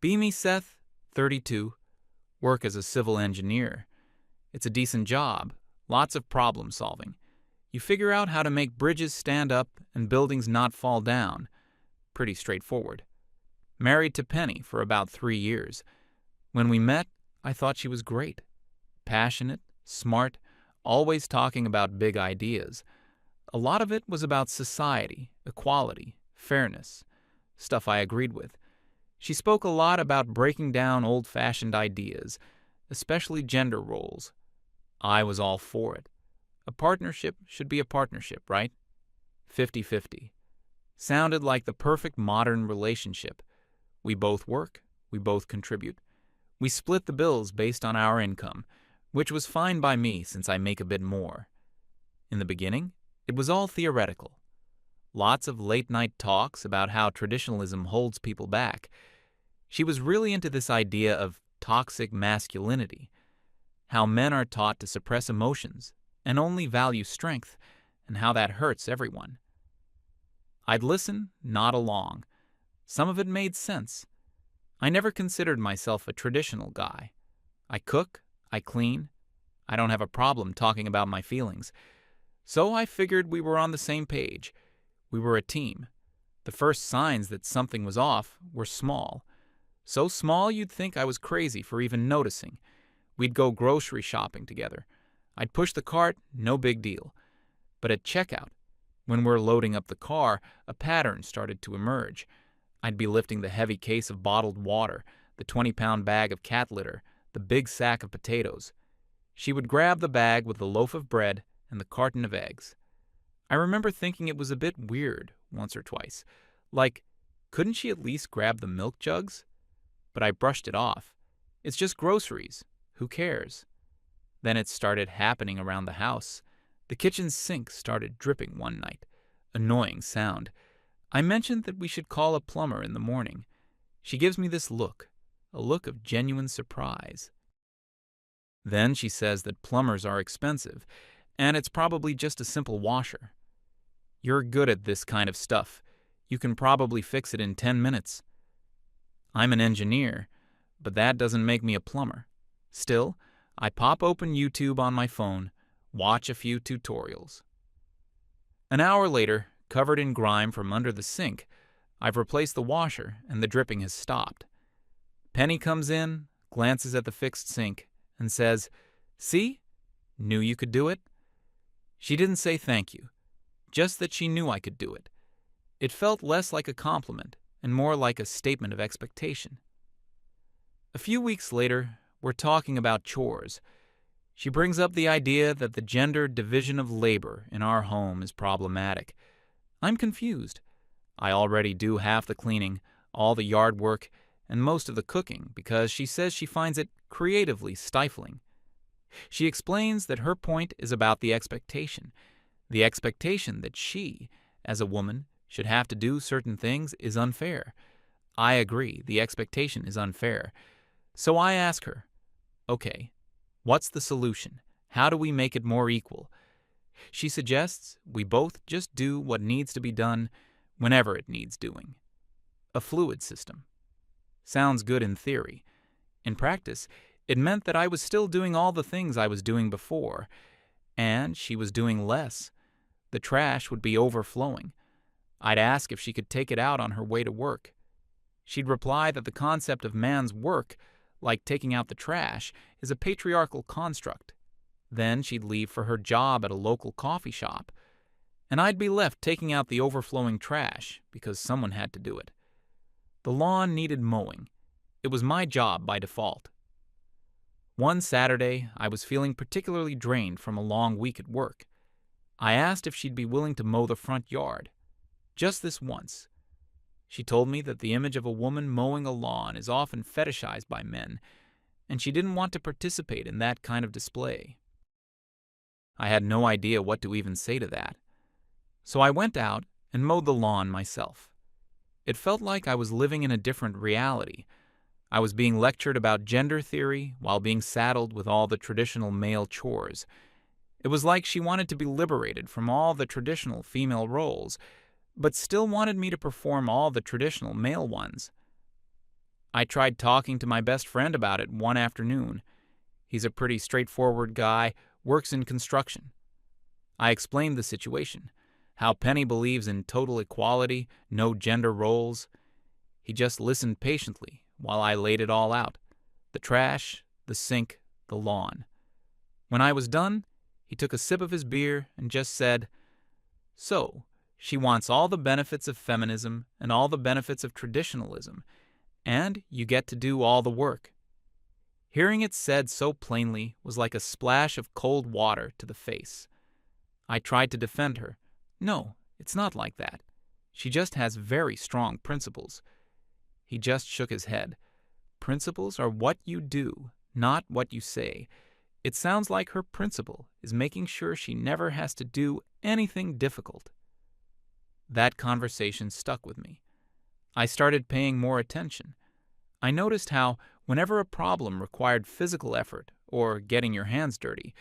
Be me, Seth, 32, work as a civil engineer. It's a decent job, lots of problem solving. You figure out how to make bridges stand up and buildings not fall down. Pretty straightforward. Married to Penny for about 3 years. When we met, I thought she was great. Passionate, smart, always talking about big ideas. A lot of it was about society, equality, fairness, stuff I agreed with. She spoke a lot about breaking down old-fashioned ideas, especially gender roles. I was all for it. A partnership should be a partnership, right? 50-50. Sounded like the perfect modern relationship. We both work, we both contribute. We split the bills based on our income, which was fine by me since I make a bit more. In the beginning, it was all theoretical. Lots of late-night talks about how traditionalism holds people back. She was really into this idea of toxic masculinity, how men are taught to suppress emotions and only value strength, and how that hurts everyone. I'd listen, nod along. Some of it made sense. I never considered myself a traditional guy. I cook, I clean. I don't have a problem talking about my feelings. So I figured we were on the same page. We were a team. The first signs that something was off were small. So small you'd think I was crazy for even noticing. We'd go grocery shopping together. I'd push the cart, no big deal. But at checkout, when we're loading up the car, a pattern started to emerge. I'd be lifting the heavy case of bottled water, the 20-pound bag of cat litter, the big sack of potatoes. She would grab the bag with the loaf of bread and the carton of eggs. I remember thinking it was a bit weird once or twice. Like, couldn't she at least grab the milk jugs? But I brushed it off. It's just groceries. Who cares? Then it started happening around the house. The kitchen sink started dripping one night. Annoying sound. I mentioned that we should call a plumber in the morning. She gives me this look, a look of genuine surprise. Then she says that plumbers are expensive, and it's probably just a simple washer. You're good at this kind of stuff. You can probably fix it in 10 minutes. I'm an engineer, but that doesn't make me a plumber. Still, I pop open YouTube on my phone, watch a few tutorials. An hour later, covered in grime from under the sink, I've replaced the washer and the dripping has stopped. Penny comes in, glances at the fixed sink, and says, "See? Knew you could do it." She didn't say thank you, just that she knew I could do it. It felt less like a compliment and more like a statement of expectation. A few weeks later, we're talking about chores. She brings up the idea that the gender division of labor in our home is problematic. I'm confused. I already do half the cleaning, all the yard work, and most of the cooking because she says she finds it creatively stifling. She explains that her point is about the expectation that she, as a woman, should have to do certain things is unfair. I agree, the expectation is unfair. So I ask her, okay, what's the solution? How do we make it more equal? She suggests we both just do what needs to be done whenever it needs doing. A fluid system. Sounds good in theory. In practice, it meant that I was still doing all the things I was doing before, and she was doing less. The trash would be overflowing. I'd ask if she could take it out on her way to work. She'd reply that the concept of man's work, like taking out the trash, is a patriarchal construct. Then she'd leave for her job at a local coffee shop, and I'd be left taking out the overflowing trash because someone had to do it. The lawn needed mowing. It was my job by default. One Saturday, I was feeling particularly drained from a long week at work. I asked if she'd be willing to mow the front yard. Just this once. She told me that the image of a woman mowing a lawn is often fetishized by men, and she didn't want to participate in that kind of display. I had no idea what to even say to that. So I went out and mowed the lawn myself. It felt like I was living in a different reality. I was being lectured about gender theory while being saddled with all the traditional male chores. It was like she wanted to be liberated from all the traditional female roles, but still wanted me to perform all the traditional male ones. I tried talking to my best friend about it one afternoon. He's a pretty straightforward guy, works in construction. I explained the situation, how Penny believes in total equality, no gender roles. He just listened patiently while I laid it all out. The trash, the sink, the lawn. When I was done, he took a sip of his beer and just said, "So, she wants all the benefits of feminism and all the benefits of traditionalism, and you get to do all the work." Hearing it said so plainly was like a splash of cold water to the face. I tried to defend her. No, it's not like that. She just has very strong principles. He just shook his head. Principles are what you do, not what you say. It sounds like her principle is making sure she never has to do anything difficult. That conversation stuck with me. I started paying more attention. I noticed how, whenever a problem required physical effort or getting your hands dirty,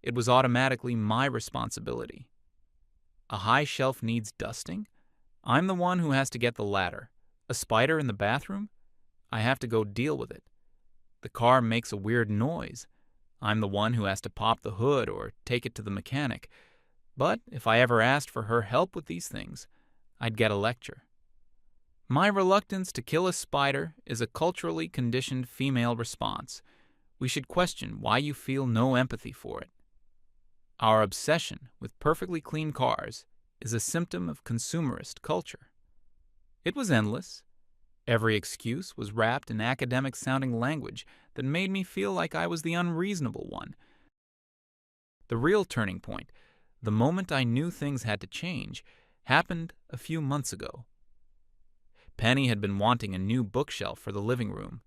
it was automatically my responsibility. A high shelf needs dusting? I'm the one who has to get the ladder. A spider in the bathroom? I have to go deal with it. The car makes a weird noise. I'm the one who has to pop the hood or take it to the mechanic. But if I ever asked for her help with these things, I'd get a lecture. My reluctance to kill a spider is a culturally conditioned female response. We should question why you feel no empathy for it. Our obsession with perfectly clean cars is a symptom of consumerist culture. It was endless. Every excuse was wrapped in academic-sounding language that made me feel like I was the unreasonable one. The real turning point, the moment I knew things had to change, happened a few months ago. Penny had been wanting a new bookshelf for the living room,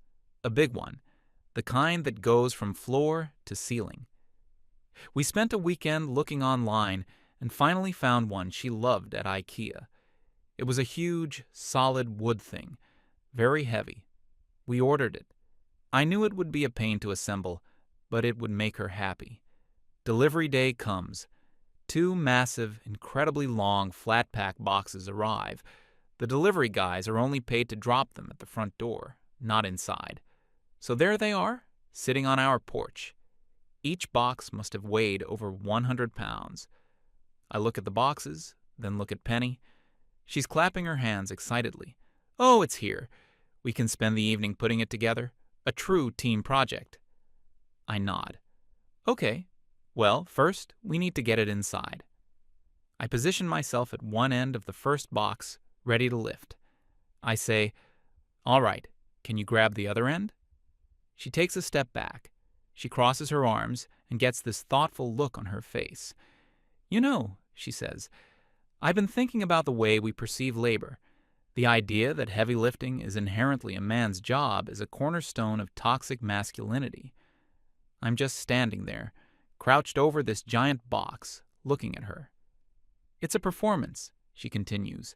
a big one, the kind that goes from floor to ceiling. We spent a weekend looking online and finally found one she loved at IKEA. It was a huge, solid wood thing, very heavy. We ordered it. I knew it would be a pain to assemble, but it would make her happy. Delivery day comes. 2 massive, incredibly long flat-pack boxes arrive. The delivery guys are only paid to drop them at the front door, not inside. So there they are, sitting on our porch. Each box must have weighed over 100 pounds. I look at the boxes, then look at Penny. She's clapping her hands excitedly. "Oh, it's here. We can spend the evening putting it together. A true team project." I nod. "Okay. Well, first, we need to get it inside." I position myself at one end of the first box, ready to lift. I say, "All right, can you grab the other end?" She takes a step back. She crosses her arms and gets this thoughtful look on her face. "You know," she says, "I've been thinking about the way we perceive labor. The idea that heavy lifting is inherently a man's job is a cornerstone of toxic masculinity." I'm just standing there, crouched over this giant box, looking at her. "It's a performance," she continues.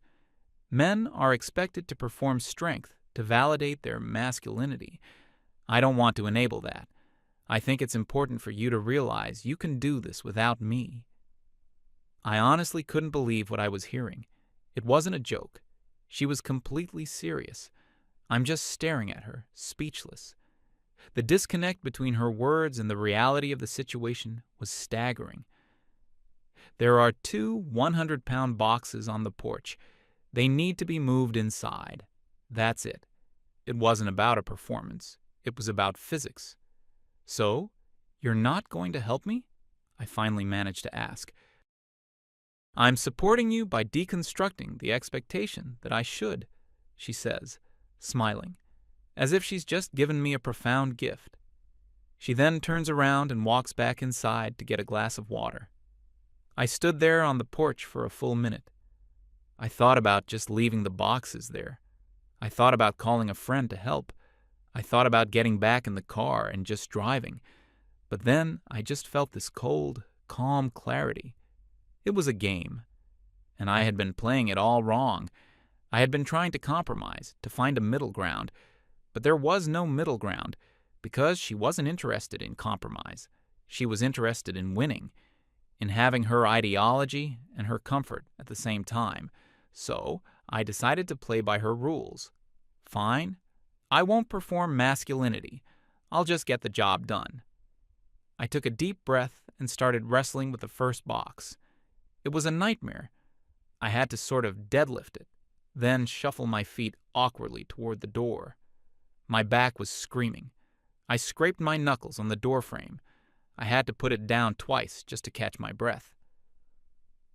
"Men are expected to perform strength to validate their masculinity. I don't want to enable that. I think it's important for you to realize you can do this without me." I honestly couldn't believe what I was hearing. It wasn't a joke. She was completely serious. I'm just staring at her, speechless. The disconnect between her words and the reality of the situation was staggering. There are 2 100-pound boxes on the porch. They need to be moved inside. That's it. It wasn't about a performance. It was about physics. "So, you're not going to help me?" I finally managed to ask. "I'm supporting you by deconstructing the expectation that I should," she says, smiling, as if she's just given me a profound gift. She then turns around and walks back inside to get a glass of water. I stood there on the porch for a full minute. I thought about just leaving the boxes there. I thought about calling a friend to help. I thought about getting back in the car and just driving. But then I just felt this cold, calm clarity. It was a game, and I had been playing it all wrong. I had been trying to compromise, to find a middle ground, but there was no middle ground, because she wasn't interested in compromise. She was interested in winning, in having her ideology and her comfort at the same time. So I decided to play by her rules. Fine, I won't perform masculinity. I'll just get the job done. I took a deep breath and started wrestling with the first box. It was a nightmare. I had to sort of deadlift it, then shuffle my feet awkwardly toward the door. My back was screaming. I scraped my knuckles on the doorframe. I had to put it down twice just to catch my breath.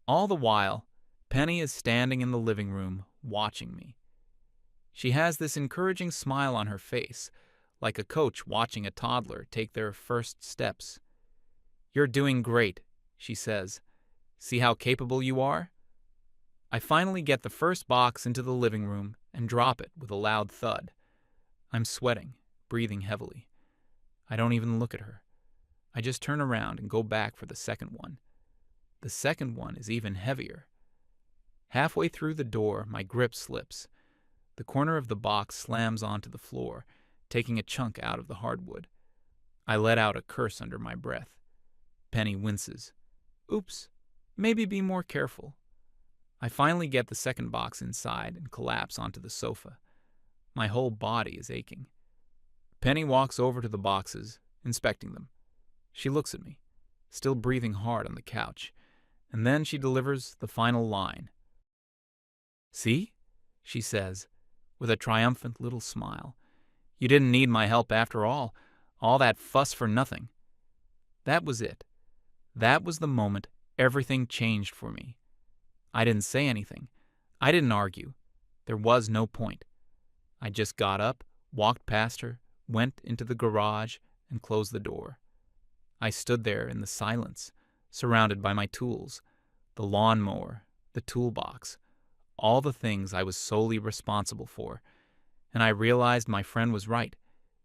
All the while, Penny is standing in the living room, watching me. She has this encouraging smile on her face, like a coach watching a toddler take their first steps. "You're doing great," she says. "See how capable you are?" I finally get the first box into the living room and drop it with a loud thud. I'm sweating, breathing heavily. I don't even look at her. I just turn around and go back for the second one. The second one is even heavier. Halfway through the door, my grip slips. The corner of the box slams onto the floor, taking a chunk out of the hardwood. I let out a curse under my breath. Penny winces. "Oops, maybe be more careful." I finally get the second box inside and collapse onto the sofa. My whole body is aching. Penny walks over to the boxes, inspecting them. She looks at me, still breathing hard on the couch, and then she delivers the final line. "See?" she says, with a triumphant little smile. "You didn't need my help after all that fuss for nothing." That was it. That was the moment everything changed for me. I didn't say anything. I didn't argue. There was no point. I just got up, walked past her, went into the garage, and closed the door. I stood there in the silence, surrounded by my tools, the lawnmower, the toolbox, all the things I was solely responsible for, and I realized my friend was right.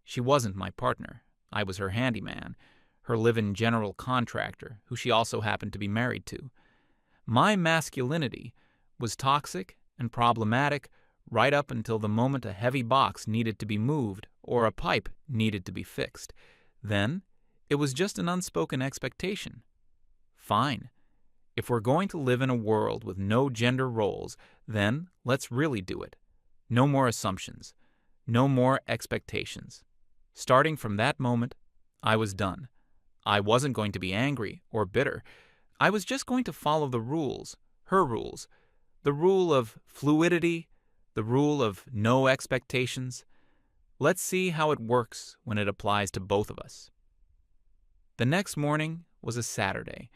She wasn't my partner. I was her handyman, her live-in general contractor, who she also happened to be married to. My masculinity was toxic and problematic right up until the moment a heavy box needed to be moved or a pipe needed to be fixed. Then, it was just an unspoken expectation. Fine. If we're going to live in a world with no gender roles, then let's really do it. No more assumptions. No more expectations. Starting from that moment, I was done. I wasn't going to be angry or bitter. I was just going to follow the rules, her rules, the rule of fluidity, the rule of no expectations. Let's see how it works when it applies to both of us. The next morning was a Saturday,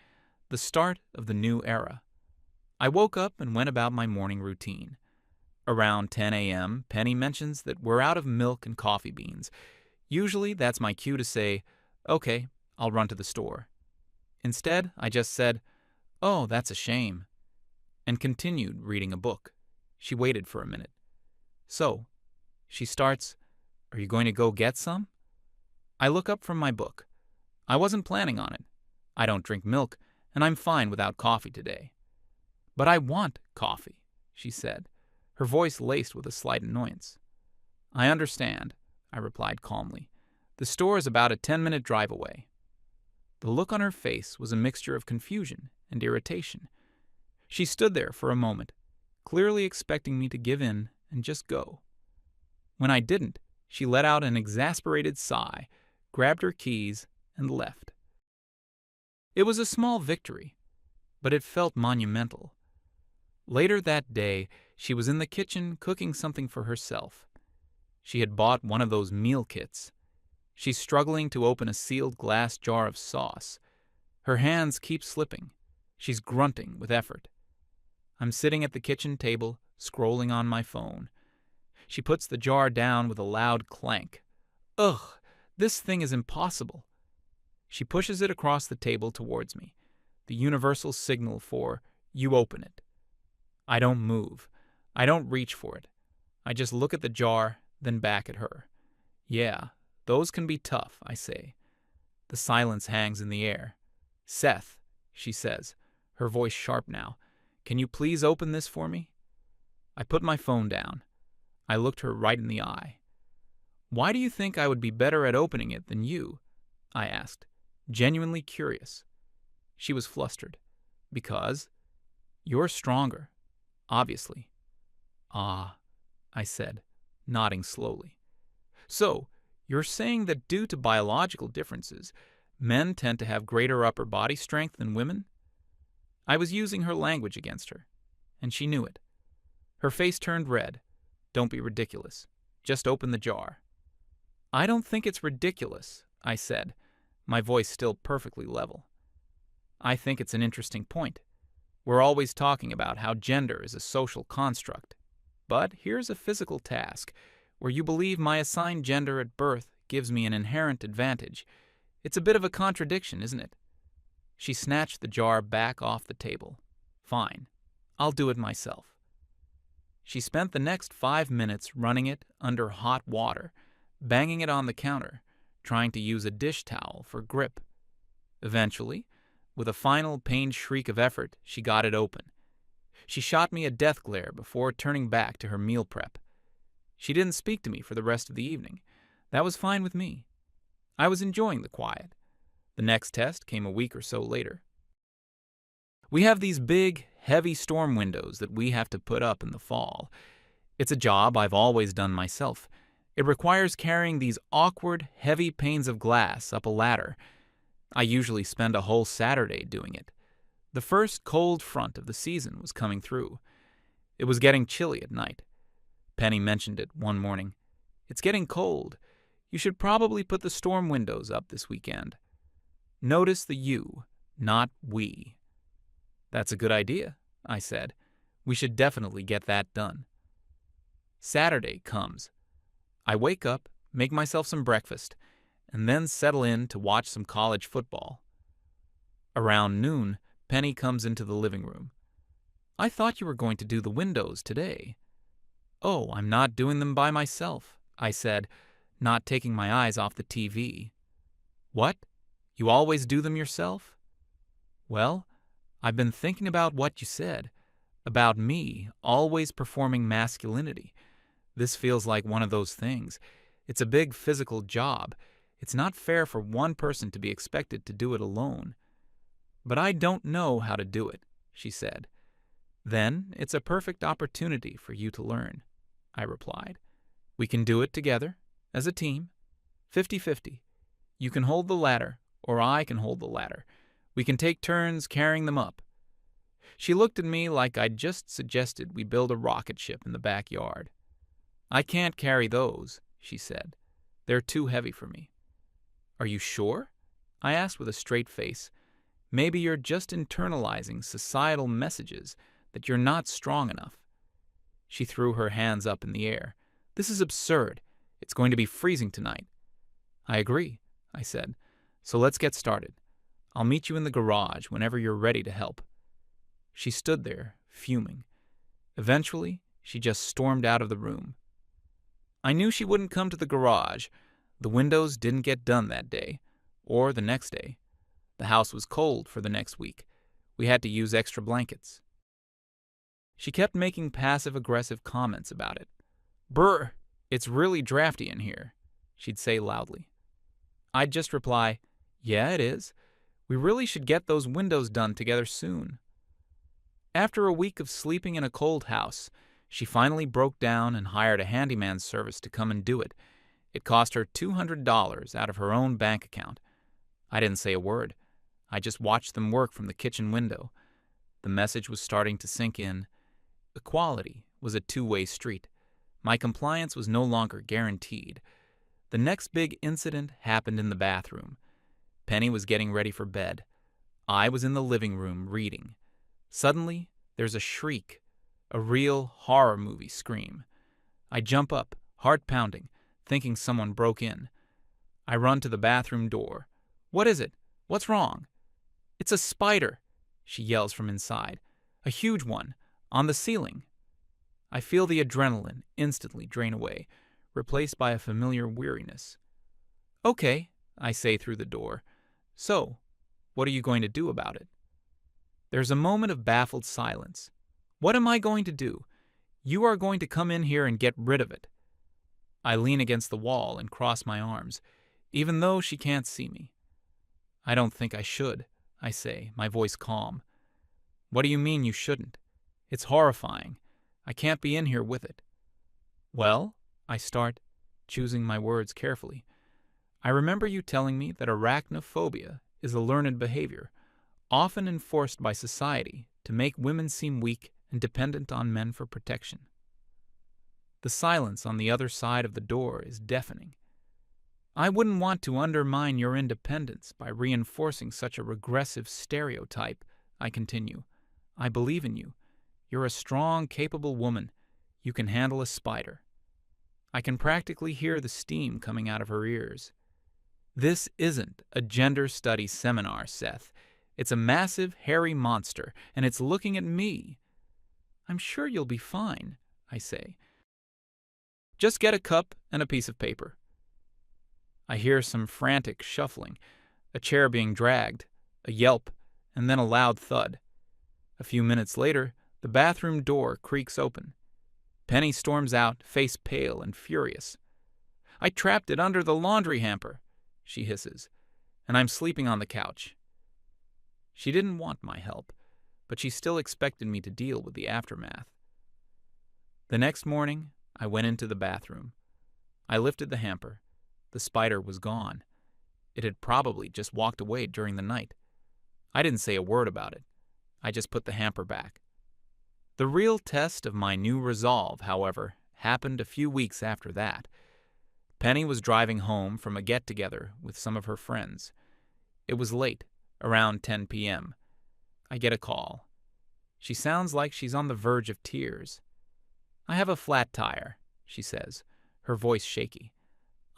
the start of the new era. I woke up and went about my morning routine. Around 10 a.m., Penny mentions that we're out of milk and coffee beans. Usually that's my cue to say, "Okay, I'll run to the store." Instead, I just said, "Oh, that's a shame," and continued reading a book. She waited for a minute. "So," she starts, "are you going to go get some?" I look up from my book. I wasn't planning on it. I don't drink milk, and I'm fine without coffee today. "But I want coffee," she said, her voice laced with a slight annoyance. "I understand," I replied calmly. "The store is about a 10-minute drive away." The look on her face was a mixture of confusion and irritation. She stood there for a moment, clearly expecting me to give in and just go. When I didn't, she let out an exasperated sigh, grabbed her keys, and left. It was a small victory, but it felt monumental. Later that day, she was in the kitchen cooking something for herself. She had bought one of those meal kits. She's struggling to open a sealed glass jar of sauce. Her hands keep slipping. She's grunting with effort. I'm sitting at the kitchen table, scrolling on my phone. She puts the jar down with a loud clank. Ugh, this thing is impossible. She pushes it across the table towards me, the universal signal for, "You open it." I don't move. I don't reach for it. I just look at the jar, then back at her. "Yeah, those can be tough," I say. The silence hangs in the air. "Seth," she says, her voice sharp now, "can you please open this for me?" I put my phone down. I looked her right in the eye. "Why do you think I would be better at opening it than you?" I asked, genuinely curious. She was flustered. "Because you're stronger, obviously." "Ah," I said, nodding slowly. So, you're saying that due to biological differences, men tend to have greater upper body strength than women? I was using her language against her, and she knew it. Her face turned red. Don't be ridiculous. Just open the jar. I don't think it's ridiculous, I said, my voice still perfectly level. I think it's an interesting point. We're always talking about how gender is a social construct. But here's a physical task where you believe my assigned gender at birth gives me an inherent advantage. It's a bit of a contradiction, isn't it? She snatched the jar back off the table. Fine. I'll do it myself. She spent the next 5 minutes running it under hot water, banging it on the counter, trying to use a dish towel for grip. Eventually, with a final pained shriek of effort, she got it open. She shot me a death glare before turning back to her meal prep. She didn't speak to me for the rest of the evening. That was fine with me. I was enjoying the quiet. The next test came a week or so later. We have these big, heavy storm windows that we have to put up in the fall. It's a job I've always done myself. It requires carrying these awkward, heavy panes of glass up a ladder. I usually spend a whole Saturday doing it. The first cold front of the season was coming through. It was getting chilly at night. Penny mentioned it one morning. It's getting cold. You should probably put the storm windows up this weekend. Notice the you, not we. That's a good idea, I said. We should definitely get that done. Saturday comes. I wake up, make myself some breakfast, and then settle in to watch some college football. Around noon, Penny comes into the living room. I thought you were going to do the windows today. Oh, I'm not doing them by myself, I said, not taking my eyes off the TV. What? You always do them yourself? Well, I've been thinking about what you said, about me always performing masculinity. This feels like one of those things. It's a big physical job. It's not fair for one person to be expected to do it alone. But I don't know how to do it, she said. Then it's a perfect opportunity for you to learn, I replied. We can do it together, as a team, 50-50. You can hold the ladder, or I can hold the ladder. We can take turns carrying them up. She looked at me like I'd just suggested we build a rocket ship in the backyard. I can't carry those, she said. They're too heavy for me. Are you sure? I asked with a straight face. Maybe you're just internalizing societal messages that you're not strong enough. She threw her hands up in the air. This is absurd. It's going to be freezing tonight. I agree, I said. So let's get started. I'll meet you in the garage whenever you're ready to help. She stood there, fuming. Eventually, she just stormed out of the room. I knew she wouldn't come to the garage. The windows didn't get done that day, or the next day. The house was cold for the next week. We had to use extra blankets. She kept making passive-aggressive comments about it. Brr, it's really drafty in here, she'd say loudly. I'd just reply, yeah, it is. We really should get those windows done together soon. After a week of sleeping in a cold house, she finally broke down and hired a handyman service to come and do it. It cost her $200 out of her own bank account. I didn't say a word. I just watched them work from the kitchen window. The message was starting to sink in. Equality was a two-way street. My compliance was no longer guaranteed. The next big incident happened in the bathroom. Penny was getting ready for bed. I was in the living room reading. Suddenly, there's a shriek. A real horror movie scream. I jump up, heart pounding, thinking someone broke in. I run to the bathroom door. What is it? What's wrong? It's a spider, she yells from inside. A huge one, on the ceiling. I feel the adrenaline instantly drain away, replaced by a familiar weariness. Okay, I say through the door. So, what are you going to do about it? There's a moment of baffled silence. What am I going to do? You are going to come in here and get rid of it. I lean against the wall and cross my arms, even though she can't see me. I don't think I should, I say, my voice calm. What do you mean you shouldn't? It's horrifying. I can't be in here with it. Well, I start. choosing my words carefully. I remember you telling me that arachnophobia is a learned behavior, often enforced by society to make women seem weak and dependent on men for protection. The silence on the other side of the door is deafening. I wouldn't want to undermine your independence by reinforcing such a regressive stereotype, I continue. I believe in you. You're a strong, capable woman. You can handle a spider. I can practically hear the steam coming out of her ears. This isn't a gender studies seminar, Seth. It's a massive, hairy monster, and it's looking at me. I'm sure you'll be fine, I say. Just get a cup and a piece of paper. I hear some frantic shuffling, a chair being dragged, a yelp, and then a loud thud. A few minutes later, the bathroom door creaks open. Penny storms out, face pale and furious. I trapped it under the laundry hamper, she hisses, and I'm sleeping on the couch. She didn't want my help, but she still expected me to deal with the aftermath. The next morning, I went into the bathroom. I lifted the hamper. The spider was gone. It had probably just walked away during the night. I didn't say a word about it. I just put the hamper back. The real test of my new resolve, however, happened a few weeks after that. Penny was driving home from a get-together with some of her friends. It was late, around 10 p.m. I get a call. She sounds like she's on the verge of tears. I have a flat tire, she says, her voice shaky.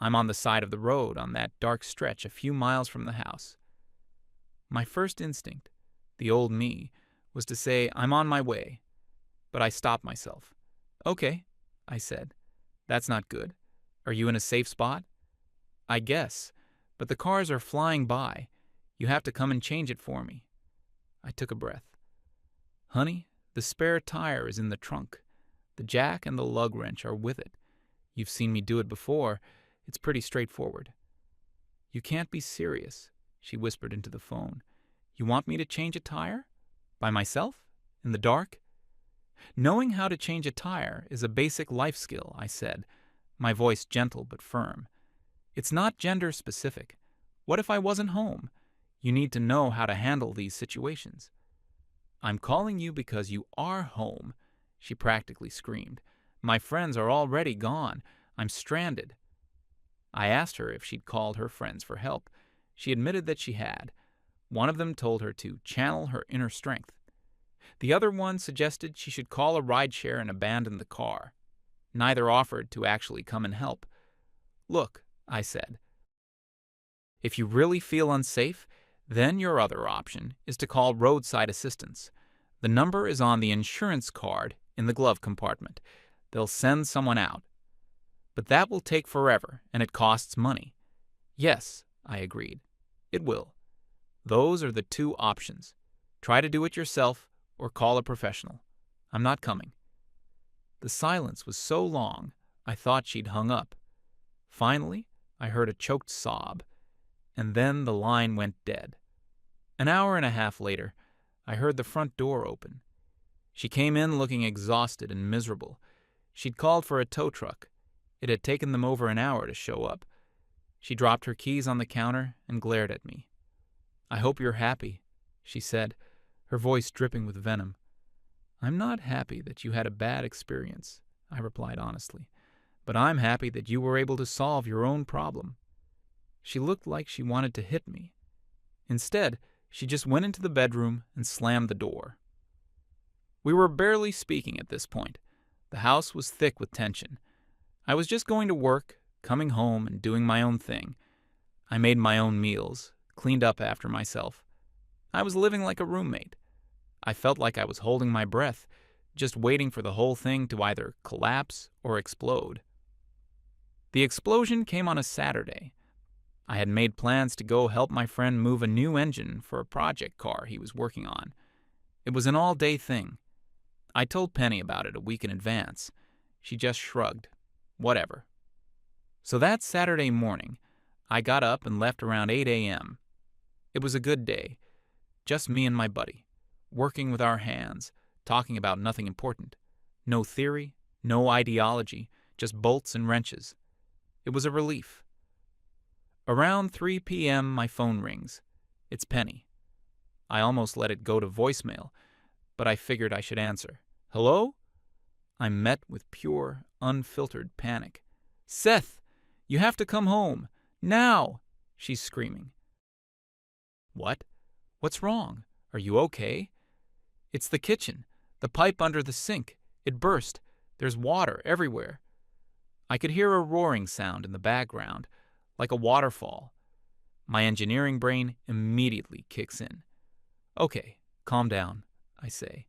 I'm on the side of the road on that dark stretch a few miles from the house. My first instinct, the old me, was to say I'm on my way, but I stopped myself. Okay, I said. That's not good. Are you in a safe spot? I guess, but the cars are flying by. You have to come and change it for me. I took a breath. Honey, the spare tire is in the trunk. The jack and the lug wrench are with it. You've seen me do it before. It's pretty straightforward. You can't be serious, she whispered into the phone. You want me to change a tire? By myself? In the dark? Knowing how to change a tire is a basic life skill, I said, my voice gentle but firm. It's not gender specific. What if I wasn't home? You need to know how to handle these situations. I'm calling you because you are home, she practically screamed. My friends are already gone. I'm stranded. I asked her if she'd called her friends for help. She admitted that she had. One of them told her to channel her inner strength. The other one suggested she should call a rideshare and abandon the car. Neither offered to actually come and help. Look, I said, if you really feel unsafe, then your other option is to call roadside assistance. The number is on the insurance card in the glove compartment. They'll send someone out. But that will take forever, and it costs money. Yes, I agreed. It will. Those are the two options. Try to do it yourself or call a professional. I'm not coming. The silence was so long, I thought she'd hung up. Finally, I heard a choked sob, and then the line went dead. An hour and a half later, I heard the front door open. She came in looking exhausted and miserable. She'd called for a tow truck. It had taken them over an hour to show up. She dropped her keys on the counter and glared at me. I hope you're happy, she said, her voice dripping with venom. I'm not happy that you had a bad experience, I replied honestly, but I'm happy that you were able to solve your own problem. She looked like she wanted to hit me. Instead, she just went into the bedroom and slammed the door. We were barely speaking at this point. The house was thick with tension. I was just going to work, coming home, and doing my own thing. I made my own meals, cleaned up after myself. I was living like a roommate. I felt like I was holding my breath, just waiting for the whole thing to either collapse or explode. The explosion came on a Saturday. I had made plans to go help my friend move a new engine for a project car he was working on. It was an all-day thing. I told Penny about it a week in advance. She just shrugged. Whatever. So that Saturday morning, I got up and left around 8 a.m. It was a good day. Just me and my buddy, working with our hands, talking about nothing important. No theory, no ideology, just bolts and wrenches. It was a relief. Around 3 p.m., my phone rings. It's Penny. I almost let it go to voicemail, but I figured I should answer. Hello? I'm met with pure, unfiltered panic. Seth, you have to come home. Now! She's screaming. What? What's wrong? Are you okay? It's the kitchen. The pipe under the sink. It burst. There's water everywhere. I could hear a roaring sound in the background, like a waterfall. My engineering brain immediately kicks in. Okay, calm down, I say.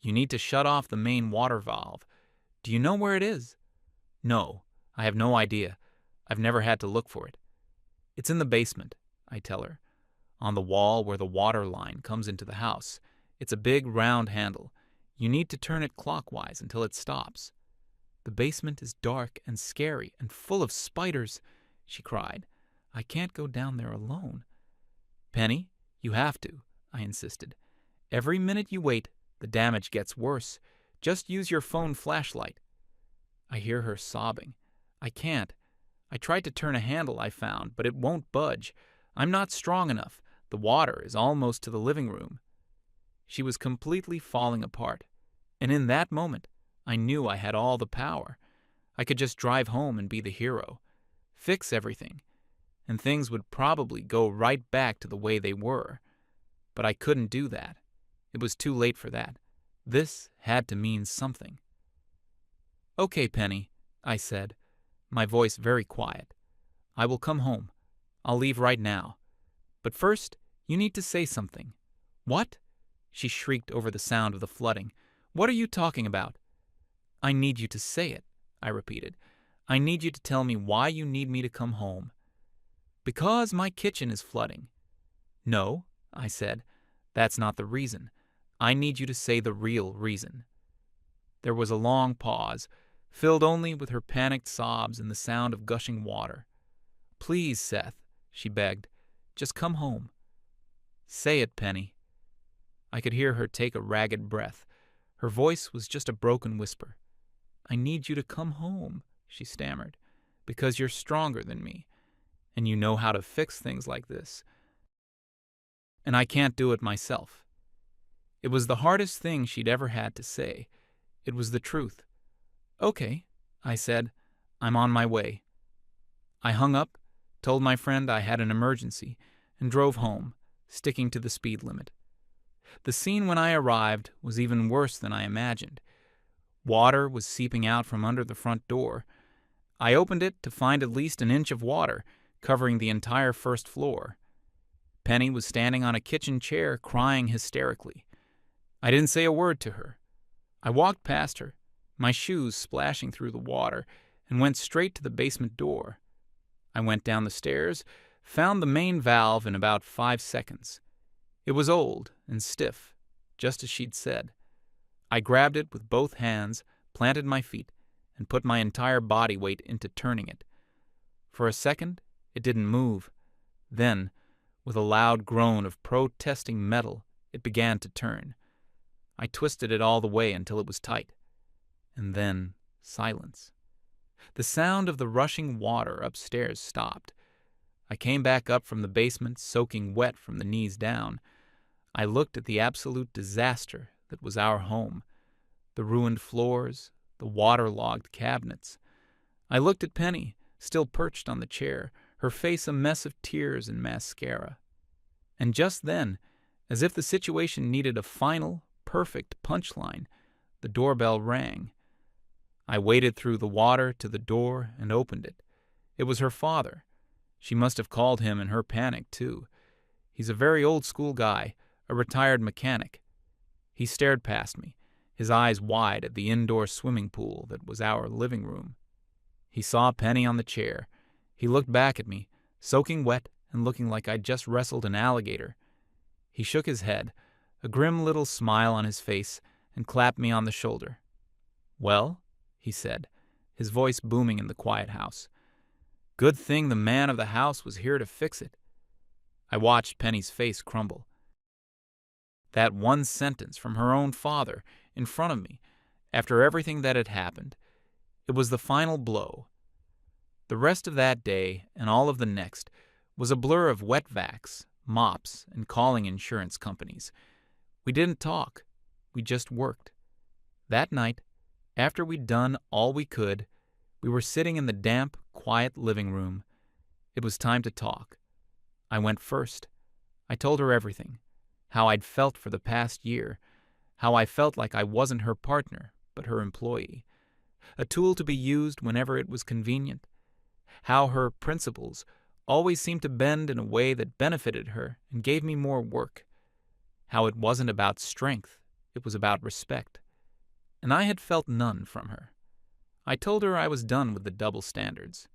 You need to shut off the main water valve. Do you know where it is? No, I have no idea. I've never had to look for it. It's in the basement, I tell her. On the wall where the water line comes into the house. It's a big round handle. You need to turn it clockwise until it stops. The basement is dark and scary and full of spiders, she cried. I can't go down there alone. Penny, you have to, I insisted. Every minute you wait, the damage gets worse. Just use your phone flashlight. I hear her sobbing. I can't. I tried to turn a handle I found, but it won't budge. I'm not strong enough. The water is almost to the living room. She was completely falling apart. And in that moment, I knew I had all the power. I could just drive home and be the hero. Fix everything. And things would probably go right back to the way they were. But I couldn't do that. It was too late for that. This had to mean something. Okay, Penny, I said, my voice very quiet. I will come home. I'll leave right now. But first, you need to say something. What? She shrieked over the sound of the flooding. What are you talking about? I need you to say it, I repeated. I need you to tell me why you need me to come home. Because my kitchen is flooding. No, I said, that's not the reason. I need you to say the real reason. There was a long pause, filled only with her panicked sobs and the sound of gushing water. Please, Seth, she begged, just come home. Say it, Penny. I could hear her take a ragged breath. Her voice was just a broken whisper. I need you to come home, she stammered, because you're stronger than me, and you know how to fix things like this. And I can't do it myself. It was the hardest thing she'd ever had to say. It was the truth. Okay, I said, I'm on my way. I hung up, told my friend I had an emergency, and drove home, sticking to the speed limit. The scene when I arrived was even worse than I imagined. Water was seeping out from under the front door. I opened it to find at least an inch of water, covering the entire first floor. Penny was standing on a kitchen chair, crying hysterically. I didn't say a word to her. I walked past her, my shoes splashing through the water, and went straight to the basement door. I went down the stairs, found the main valve in about 5 seconds. It was old and stiff, just as she'd said. I grabbed it with both hands, planted my feet, and put my entire body weight into turning it. For a second, it didn't move. Then, with a loud groan of protesting metal, it began to turn. I twisted it all the way until it was tight. And then, silence. The sound of the rushing water upstairs stopped. I came back up from the basement, soaking wet from the knees down. I looked at the absolute disaster that was our home. The ruined floors, the waterlogged cabinets. I looked at Penny, still perched on the chair, her face a mess of tears and mascara. And just then, as if the situation needed a final, perfect punchline, the doorbell rang. I waded through the water to the door and opened it. It was her father. She must have called him in her panic, too. He's a very old-school guy, a retired mechanic. He stared past me, his eyes wide at the indoor swimming pool that was our living room. He saw Penny on the chair. He looked back at me, soaking wet and looking like I'd just wrestled an alligator. He shook his head, a grim little smile on his face, and clapped me on the shoulder. Well, he said, his voice booming in the quiet house. Good thing the man of the house was here to fix it. I watched Penny's face crumble. That one sentence from her own father in front of me, after everything that had happened, it was the final blow. The rest of that day and all of the next was a blur of wet vacs, mops, and calling insurance companies. We didn't talk. We just worked. That night, after we'd done all we could, we were sitting in the damp, quiet living room. It was time to talk. I went first. I told her everything. How I'd felt for the past year. How I felt like I wasn't her partner, but her employee. A tool to be used whenever it was convenient. How her principles always seemed to bend in a way that benefited her and gave me more work. How it wasn't about strength, it was about respect. And I had felt none from her. I told her I was done with the double standards.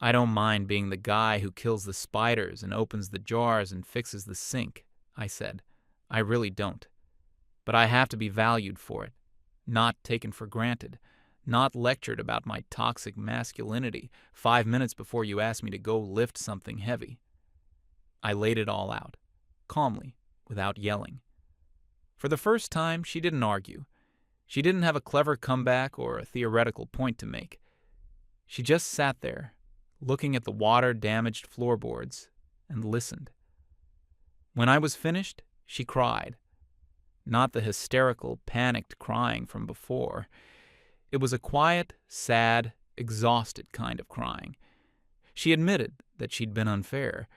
I don't mind being the guy who kills the spiders and opens the jars and fixes the sink, I said. I really don't. But I have to be valued for it, not taken for granted, not lectured about my toxic masculinity 5 minutes before you ask me to go lift something heavy. I laid it all out, calmly, without yelling. For the first time, she didn't argue. She didn't have a clever comeback or a theoretical point to make. She just sat there, looking at the water-damaged floorboards, and listened. When I was finished, she cried. Not the hysterical, panicked crying from before. It was a quiet, sad, exhausted kind of crying. She admitted that she'd been unfair,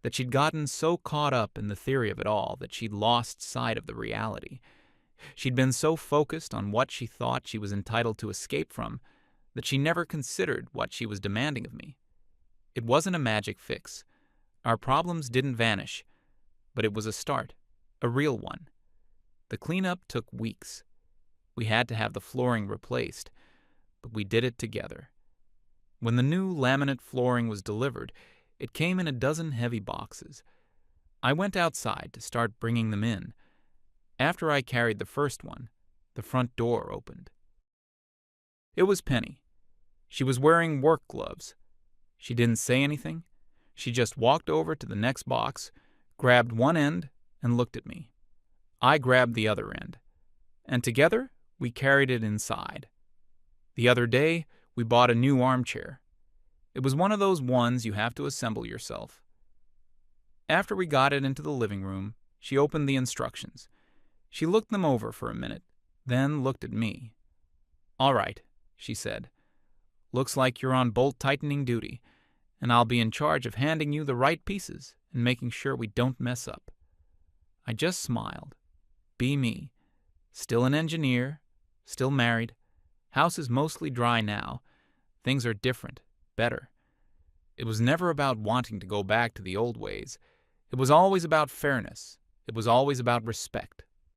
that she'd gotten so caught up in the theory of it all that she'd lost sight of the reality. She'd been so focused on what she thought she was entitled to escape from that she never considered what she was demanding of me. It wasn't a magic fix. Our problems didn't vanish, but it was a start, a real one. The cleanup took weeks. We had to have the flooring replaced, but we did it together. When the new laminate flooring was delivered, it came in a dozen heavy boxes. I went outside to start bringing them in. After I carried the first one, the front door opened. It was Penny. She was wearing work gloves. She didn't say anything. She just walked over to the next box, grabbed one end, and looked at me. I grabbed the other end, and together we carried it inside. The other day, we bought a new armchair. It was one of those ones you have to assemble yourself. After we got it into the living room, she opened the instructions. She looked them over for a minute, then looked at me. "All right," she said. "Looks like you're on bolt-tightening duty, and I'll be in charge of handing you the right pieces and making sure we don't mess up." I just smiled. Be me. Still an engineer, still married. House is mostly dry now. Things are different, better. It was never about wanting to go back to the old ways. It was always about fairness. It was always about respect.